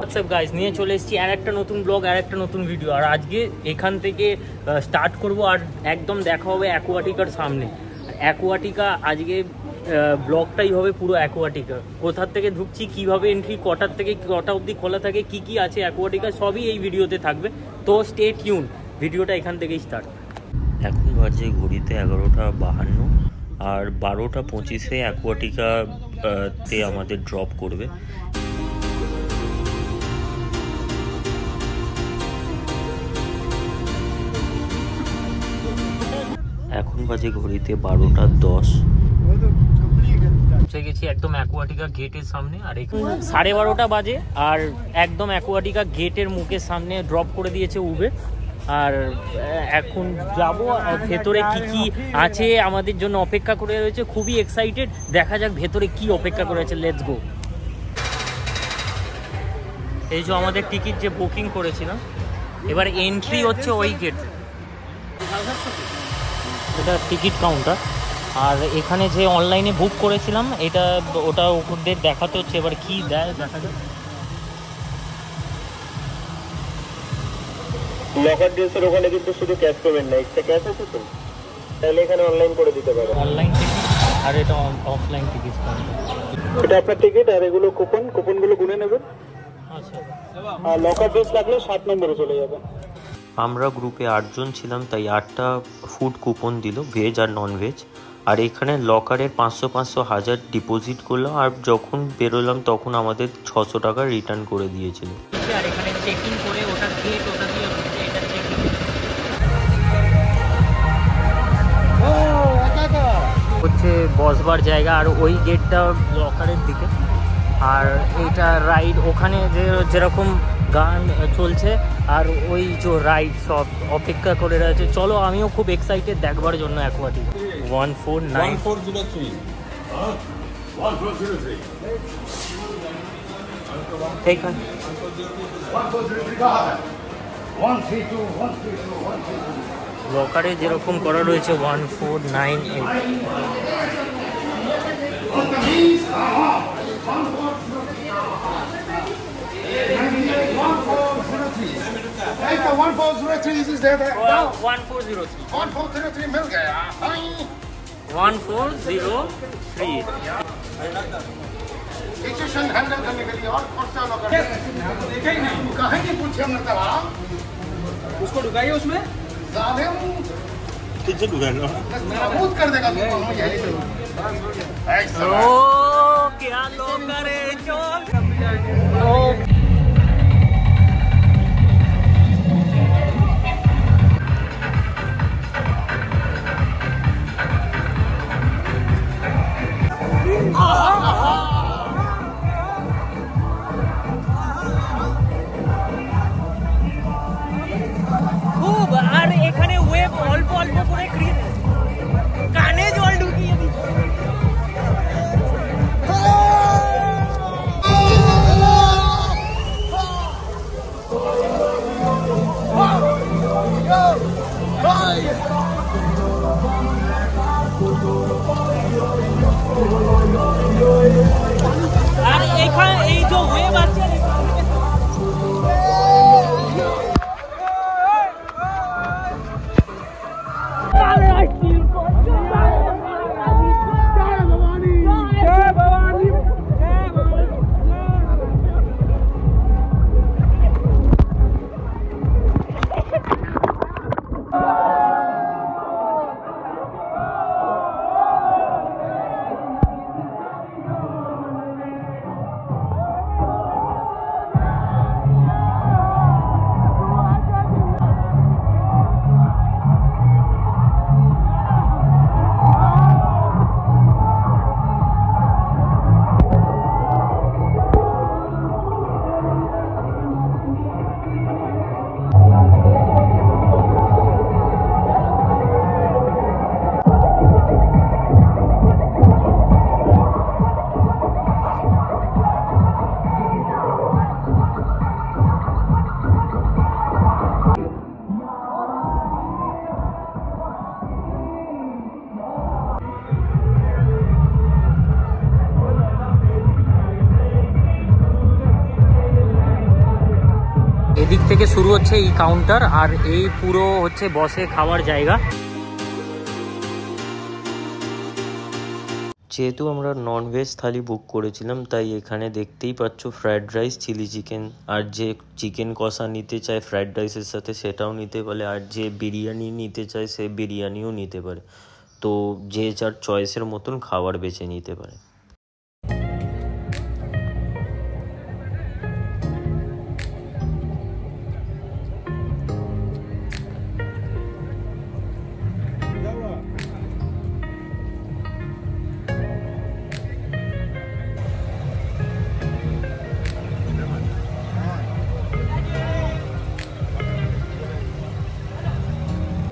WhatsApp guys, নিয়ে চলে এসেছি আর একটা নতুন ব্লগ আর একটা নতুন ভিডিও। আর আজকে এখান থেকে স্টার্ট করব আর একদম দেখা হবে অ্যাকোয়াটিকার সামনে। অ্যাকোয়াটিকা আজকে ব্লগটাই হবে পুরো অ্যাকোয়াটিকা। কোথার থেকে ঢুকছি, কিভাবে এন্ট্রি, কটার থেকে কটা অবধি খোলা থাকে, কি কি আছে অ্যাকোয়াটিকা, সবই এই ভিডিওতে থাকবে। তো স্টে টিউন, ভিডিওটা এখান থেকেই স্টার্ট। এখন বাজে ঘড়িতে 11:52 আর 12:25 অ্যাকোয়াটিকা তে আমাদের ড্রপ করবে। এখন বাজে ঘড়িতে 12:10। পৌঁছে গেছি একদম অ্যাকোয়াটিকা গেটের সামনে। আর এখানে 12:30 বাজে আর একদম অ্যাকোয়াটিকা গেটের মুখের সামনে ড্রপ করে দিয়েছে উবের। আর এখন যাব ভেতরে কি কি আছে আমাদের জন্য অপেক্ষা করে রয়েছে, খুবই এক্সাইটেড। দেখা যাক ভেতরে কি অপেক্ষা করে আছে, লেটস গো। এই যে আমাদের টিকিট যে বুকিং করেছিলাম, এবার এন্ট্রি হচ্ছে ওই গেট, এটা টিকিট কাউন্টার। আর এখানে যে অনলাইনে বুক করেছিলাম এটা ওটা ওদের দেখাতে হচ্ছে, এবার কি দেয় দেখা যাক। লকার ড্রেসের ওখানে কিন্তু শুধু ক্যাশ পেমেন্ট না, এক্সট্রা ক্যাশ আছে তো, তাহলে এখানে অনলাইন করে দিতে পারো। অনলাইন টিকিট আর এটা অফলাইন টিকিট। এটা আপনার টিকিট আর এগুলো কুপনগুলো গুনে নেবেন। আচ্ছা, আর লকার ড্রেস লাগলে 7 নম্বরে চলে যাবেন। আমরা গ্রুপে 8 জন ছিলাম, তাই 8টা ফুড কুপন দিল, ভেজ আর নন ভেজ। আর এখানে লকারের 500-1000 ডিপোজিট করলাম, আর যখন বেরোলাম তখন আমাদের 600 টাকা রিটার্ন করে দিয়েছিল। আর এখানে চেকিং করে ওটা গেট, ওটা দিয়ে এটা চেকিং হচ্ছে বসবার জায়গা। আর ওই গেটটা লকারের দিকে, আর এইটা রাইড ওখানে যেরকম গান চলছে আর ওই যে রাইড সব অপেক্ষা করে রয়েছে। চলো, আমিও খুব এক্সাইটেড দেখবার জন্য অ্যাকোয়াটিক। 1403 এইখানে লকারে যেরকম করা রয়েছে 1498। Hey, 1403 is there. 1403 1403 मिल गया। 1403 सिचुएशन हैंडल करने के लिए और खर्चा लगा। देखा ही नहीं, कहीं नहीं पूछे हमने तब। उसको ढुकाइए उसमें। जाने किसे ढुकाना? महमूद कर देगा तुमको यही तो। ओ क्या लोग करे चोर। ओ খুব। আর এখানে ওয়েব অল্প অল্প করে কানে জল ঢুকিয়ে দিচ্ছে। এদিক থেকে শুরু হচ্ছে এই কাউন্টার, আর এই পুরো হচ্ছে বসে খাওয়ার জায়গা। যেহেতু আমরা ননভেজ থালি বুক করেছিলাম, তাই এখানে দেখতেই পাচ্ছ ফ্রায়েড রাইস, চিলি চিকেন, আর যে চিকেন কষা নিতে চায় ফ্রায়েড রাইসের সাথে সেটাও নিতে পারে, আর যে বিরিয়ানি নিতে চায় সে বিরিয়ানিও নিতে পারে। তো যে যার চয়েসের মতন খাবার বেছে নিতে পারে।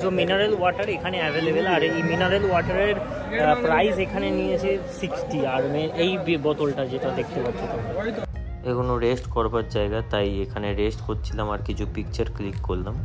তো মিনারেল ওয়াটার এখানে অ্যাভেলেবেল, আর এই মিনারেল ওয়াটারের প্রাইস এখানে নিয়েছে 60, আর এই বোতলটা যেটা দেখতে পাচ্ছ তোমরা। এগুলো রেস্ট করবার জায়গা, তাই এখানে রেস্ট করছিলাম আর কিছু পিকচার ক্লিক করলাম।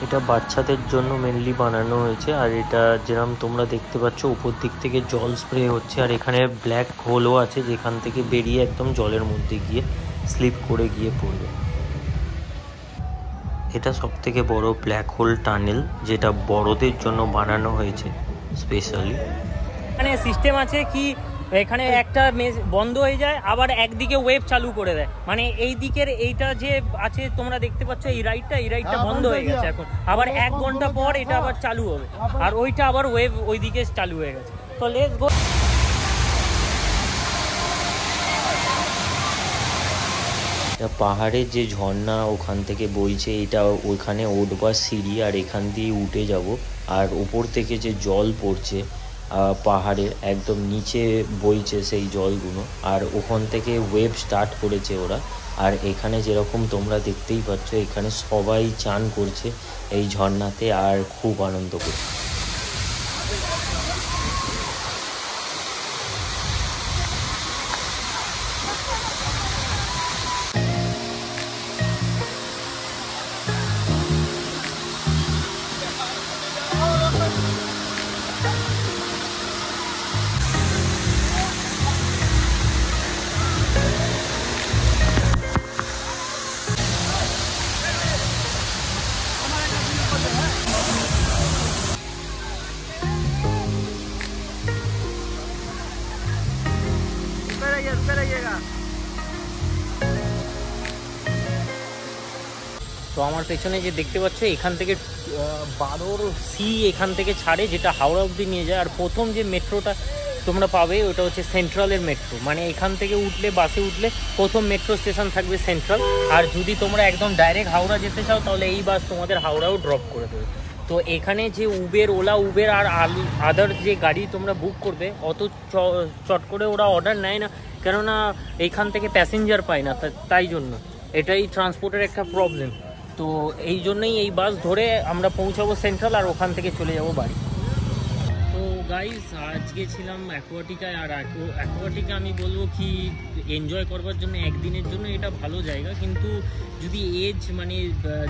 এটা বাচ্চাদের জন্য মেনলি বানানো হয়েছে, আর এটা যেরকম তোমরা দেখতে পাচ্ছ উপর দিক থেকে জল স্প্রে হচ্ছে, আর এখানে ব্ল্যাক হোলও আছে যেখান থেকে বেরিয়ে একদম জলের মধ্যে গিয়ে স্লিপ করে গিয়ে পড়বে। এটা সবথেকে বড় ব্ল্যাক হোল টানেল, যেটা বড়দের জন্য বানানো হয়েছে স্পেশালি। এখানে সিস্টেম আছে কি, এখানে একটা বন্ধ হয়ে যায়, আবার একদিকে ওয়েভ চালু করে দেয়, মানে এই দিকের এইটা যে আছে তোমরা দেখতে পাচ্ছ এই রাইডটা বন্ধ হয়ে গেছে এখন, আবার 1 ঘন্টা পর এটা আবার চালু হবে, আর ওইটা আবার ওয়েভ ওইদিকে চালু হয়ে গেছে। তো লেটস গো। পাহাড়ের যে ঝর্ণা ওখান থেকে বইছে, এটা ওইখানে উঠবার সিঁড়ি, আর এখান দিয়ে উঠে যাব, আর উপর থেকে যে জল পড়ছে পাহাড়ের একদম নিচে বইছে সেই জলগুলো, আর ওখান থেকে ওয়েভ স্টার্ট করেছে ওরা। আর এখানে যেরকম তোমরা দেখতেই পাচ্ছ এখানে সবাই চান করছে এই ঝর্ণাতে, আর খুব আনন্দ করছে। তো আমার পেছনে যে দেখতে পাচ্ছ এখান থেকে 12 সি এখান থেকে ছাড়ে, যেটা হাওড়া অবধি নিয়ে যায়। আর প্রথম যে মেট্রোটা তোমরা পাবে ওটা হচ্ছে সেন্ট্রালের মেট্রো, মানে এখান থেকে উঠলে বাসে উঠলে প্রথম মেট্রো স্টেশন থাকবে সেন্ট্রাল, আর যদি তোমরা একদম ডাইরেক্ট হাওড়া যেতে চাও তাহলে এই বাস তোমাদের হাওড়াও ড্রপ করে দেবে। তো এখানে যে ওলা উবের আর আদার যে গাড়ি তোমরা বুক করবে অত চট করে ওরা অর্ডার নেয় না, কেননা এইখান থেকে প্যাসেঞ্জার পায় না, তাই জন্য এটাই ট্রান্সপোর্টের একটা প্রবলেম। তো এই জন্যই এই বাস ধরে আমরা পৌঁছাবো সেন্ট্রাল, আর ওখান থেকে চলে যাব বাড়ি। তো গাইস আজকে ছিলাম অ্যাকোয়াটিকায়, আর অ্যাকোয়াটিকা আমি বলবো কি এনজয় করবার জন্য একদিনের জন্য এটা ভালো জায়গা, কিন্তু যদি এজ মানে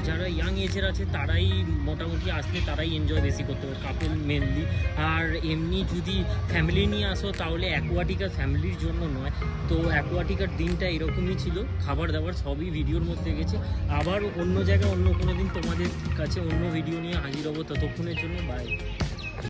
যারা ইয়াং এজের আছে তারাই মোটামুটি আসলে তারাই এনজয় বেশি করতে পারে, কাপল মেনলি। আর এমনি যদি ফ্যামিলি নিয়ে আসো তাহলে অ্যাকোয়াটিকা ফ্যামিলির জন্য নয়। তো অ্যাকোয়াটিকার দিনটা এরকমই ছিল, খাবার দাবার সবই ভিডিওর মধ্যে গেছে। আবার অন্য জায়গায় অন্য কোনো দিন তোমাদের কাছে অন্য ভিডিও নিয়ে হাজির হবো, ততক্ষণের জন্য বাই।